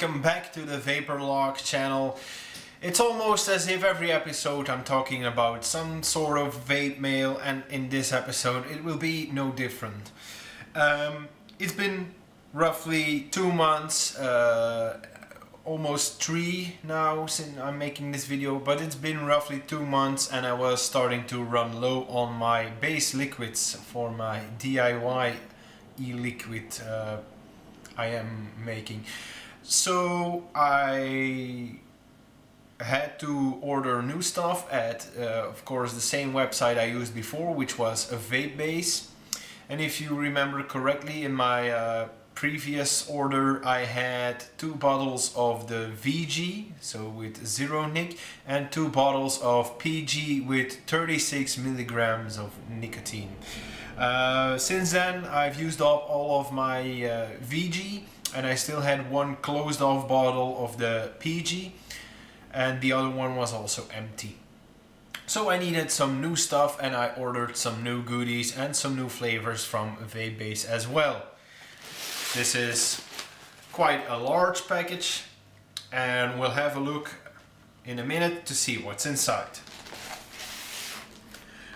welcome back to the VaporLog channel. It's almost as if every episode I'm talking about some sort of vape mail, and in this episode it will be no different. It's been roughly 2 months, almost 3 now since I'm making this video, but it's been roughly 2 months and I was starting to run low on my base liquids for my DIY e-liquid I am making. So I had to order new stuff at of course the same website I used before, which was a VapeBase. And if you remember correctly, in my previous order I had 2 bottles of the VG, so with 0 nic, and 2 bottles of PG with 36 milligrams of nicotine. Since then I've used up all of my VG, and I still had 1 closed off bottle of the PG, and the other one was also empty. So I needed some new stuff, and I ordered some new goodies and some new flavors from VapeBase as well. This is quite a large package, and we'll have a look in a minute to see what's inside.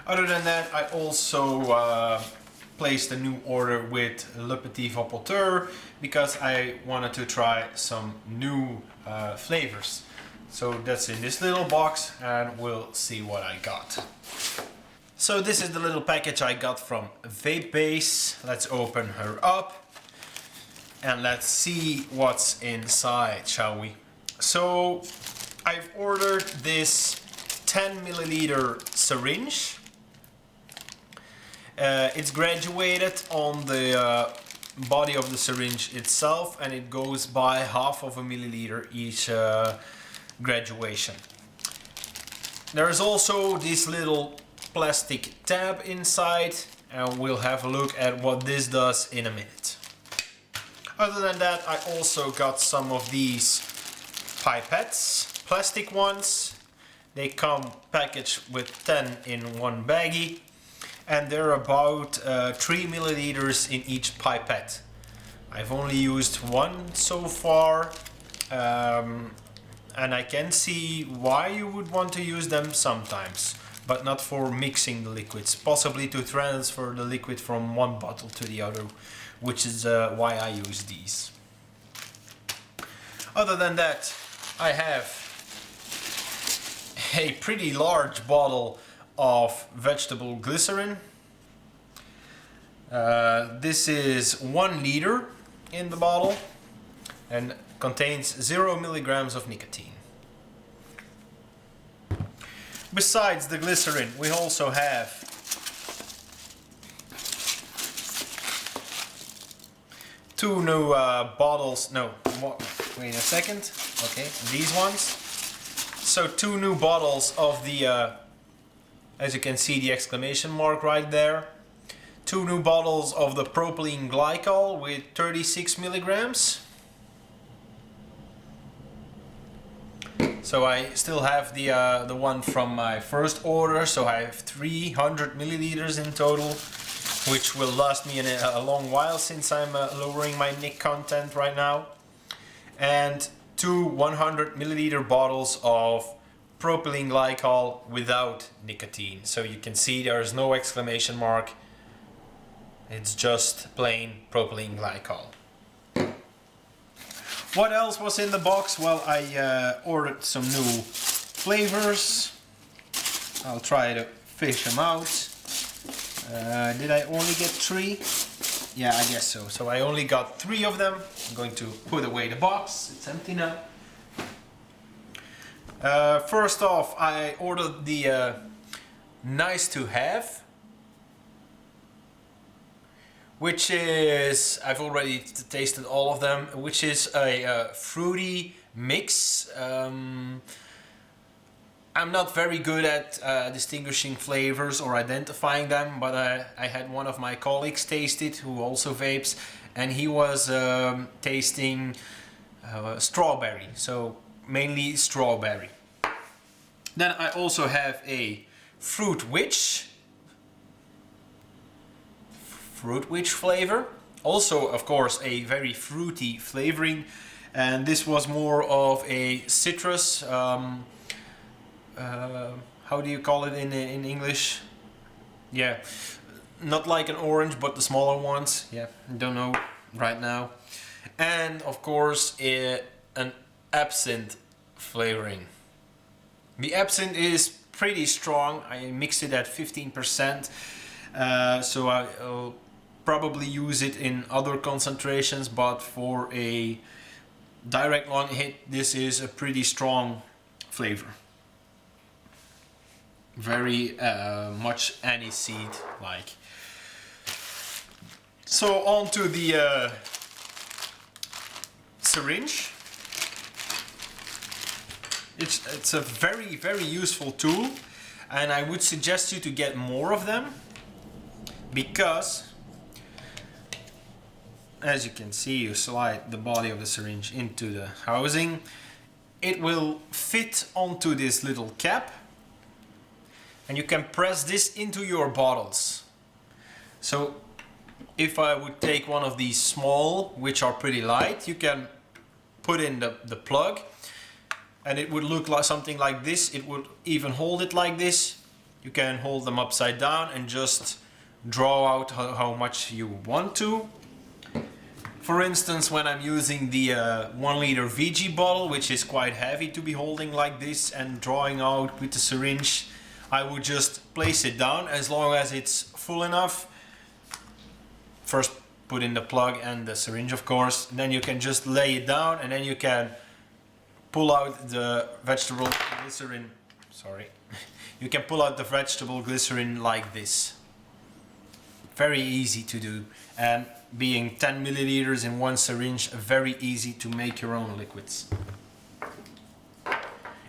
Other than that, I also placed a new order with Le Petit Vapoteur because I wanted to try some new flavors. So that's in this little box, and we'll see what I got. So this is the little package I got from VapeBase. Let's open her up and let's see what's inside, shall we? So I've ordered this 10 milliliter syringe. It's graduated on the body of the syringe itself, and it goes by half of a milliliter each graduation. There is also this little plastic tab inside, and we'll have a look at what this does in a minute. Other than that, I also got some of these pipettes, plastic ones. They come packaged with 10 in one baggie, and they're about 3 milliliters in each pipette. I've only used one so far, and I can see why you would want to use them sometimes, but not for mixing the liquids, possibly to transfer the liquid from one bottle to the other, which is why I use these. Other than that, I have a pretty large bottle of vegetable glycerin. This is 1 liter in the bottle and contains 0 milligrams of nicotine. Besides the glycerin, we also have two new bottles. No, wait a second. Okay, these ones. So 2 new bottles of the as you can see, the exclamation mark right there. 2 new bottles of the propylene glycol with 36 milligrams. So I still have the one from my first order, so I have 300 milliliters in total, which will last me a long while since I'm lowering my nic content right now. And 2 100 milliliter bottles of propylene glycol without nicotine. So you can see there is no exclamation mark, it's just plain propylene glycol. What else was in the box? Well, I ordered some new flavors. I'll try to fish them out. Did I only get 3? Yeah, I guess so. So I only got 3 of them. I'm going to put away the box, it's empty now. First off, I ordered the nice to have, which is, I've already tasted all of them, which is a fruity mix. I'm not very good at distinguishing flavors or identifying them, but I had one of my colleagues taste it who also vapes, and he was tasting strawberry, so mainly strawberry. Then I also have a Fruit Witch flavor, also of course a very fruity flavoring, and this was more of a citrus. How do you call it in English? Yeah, not like an orange, but the smaller ones. Yeah, don't know right now. And of course, an absinthe flavoring. The absinthe is pretty strong. I mixed it at 15%, so I'll probably use it in other concentrations, but for a direct long hit, this is a pretty strong flavor. Very much aniseed like. So on to the syringe. It's a very useful tool, and I would suggest you to get more of them, because as you can see, you slide the body of the syringe into the housing. It will fit onto this little cap, and you can press this into your bottles. So if I would take one of these small, which are pretty light, you can put in the plug, and it would look like something like this. It would even hold it like this. You can hold them upside down and just draw out how much you want to. For instance, when I'm using the 1 liter VG bottle, which is quite heavy to be holding like this and drawing out with the syringe, I would just place it down as long as it's full enough. First put in the plug and the syringe, of course, and then you can just lay it down, and then you can pull out the vegetable glycerin. Sorry. You can pull out the vegetable glycerin like this. Very easy to do, and being 10 milliliters in one syringe, very easy to make your own liquids.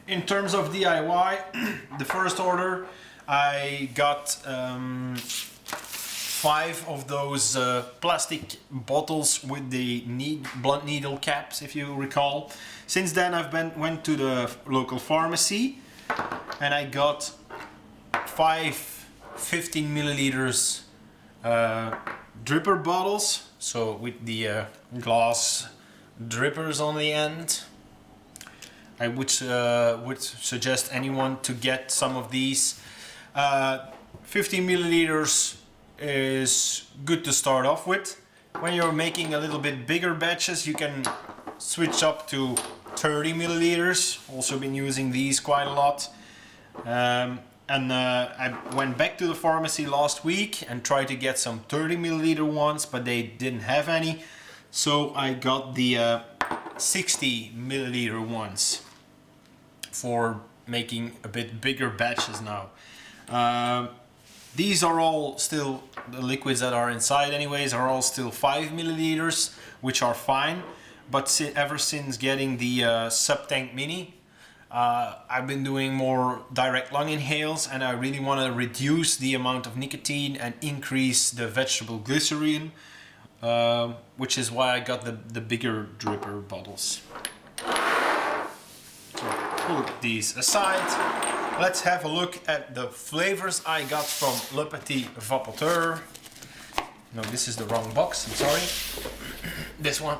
In terms of DIY, the first order, I got 5 of those plastic bottles with the blunt needle caps, if you recall. Since then I've went to the local pharmacy, and I got 5 15 milliliters dripper bottles, so with the glass drippers on the end. I would suggest anyone to get some of these. 15 milliliters is good to start off with. When you're making a little bit bigger batches, you can switch up to 30 milliliters. Also been using these quite a lot. I went back to the pharmacy last week and tried to get some 30 milliliter ones, but they didn't have any. So I got the 60 milliliter ones for making a bit bigger batches now. These are all still, the liquids that are inside anyways, are all still 5 milliliters, which are fine. But ever since getting the sub-tank mini, I've been doing more direct lung inhales, and I really want to reduce the amount of nicotine and increase the vegetable glycerin, which is why I got the bigger dripper bottles. So put these aside. Let's have a look at the flavors I got from Le Petit Vapoteur. No, this is the wrong box, I'm sorry. This one.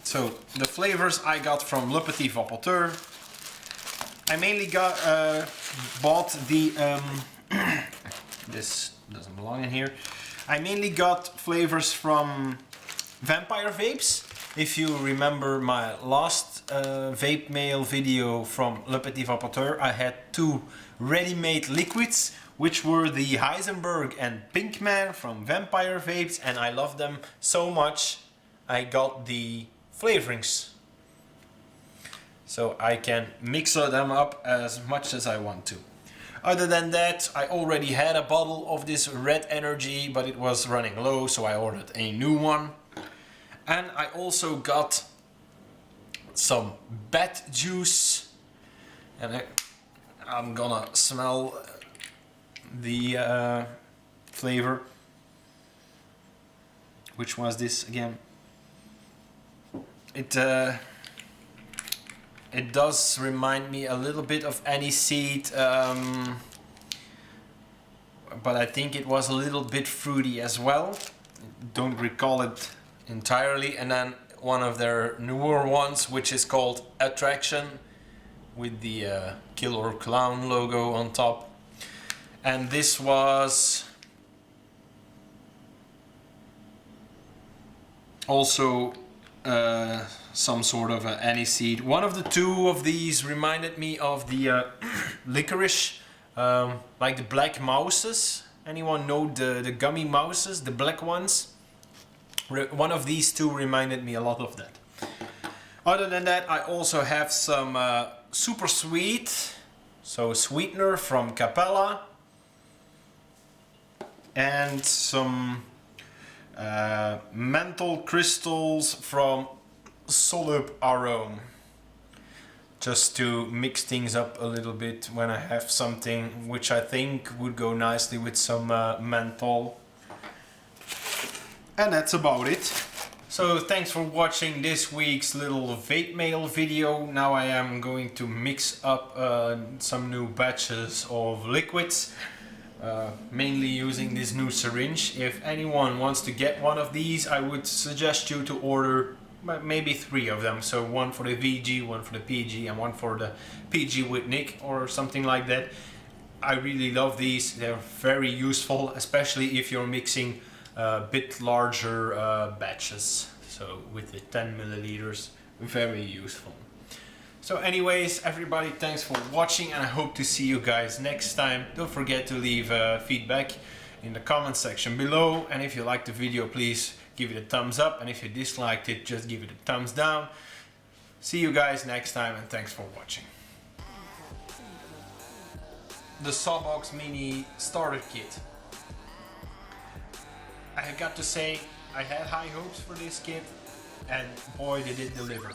So the flavors I got from Le Petit Vapoteur, I mainly bought the this doesn't belong in here. I mainly got flavors from Vampire Vapes. If you remember my last vape mail video from Le Petit Vapoteur, I had 2 ready-made liquids, which were the Heisenberg and Pinkman from Vampire Vapes, and I love them so much I got the flavorings, so I can mix them up as much as I want to. Other than that, I already had a bottle of this Red Energy, but it was running low, so I ordered a new one. And I also got some bat juice, and I'm gonna smell the flavor. Which was this again? It does remind me a little bit of aniseed, but I think it was a little bit fruity as well. Don't recall it entirely, and then one of their newer ones, which is called Attraction, with the Killer Clown logo on top. And this was also some sort of aniseed. One of the two of these reminded me of the licorice, like the black mouses. Anyone know the gummy mouses, the black ones? One of these two reminded me a lot of that. Other than that, I also have some super sweet, so sweetener from Capella, and some menthol crystals from Solub Arome, just to mix things up a little bit when I have something which I think would go nicely with some menthol. And that's about it. So thanks for watching this week's little vape mail video. Now I am going to mix up some new batches of liquids, mainly using this new syringe. If anyone wants to get one of these, I would suggest you to order maybe 3 of them. So one for the VG, one for the PG, and one for the PG with Nick or something like that. I really love these. They're very useful, especially if you're mixing bit larger batches, so with the 10 milliliters, very useful. So anyways, everybody, thanks for watching, and I hope to see you guys next time. Don't forget to leave feedback in the comment section below, and if you liked the video, please give it a thumbs up, and if you disliked it, just give it a thumbs down. See you guys next time, and thanks for watching. The Sawbox Mini Starter Kit. I got to say, I had high hopes for this kit, and boy did it deliver.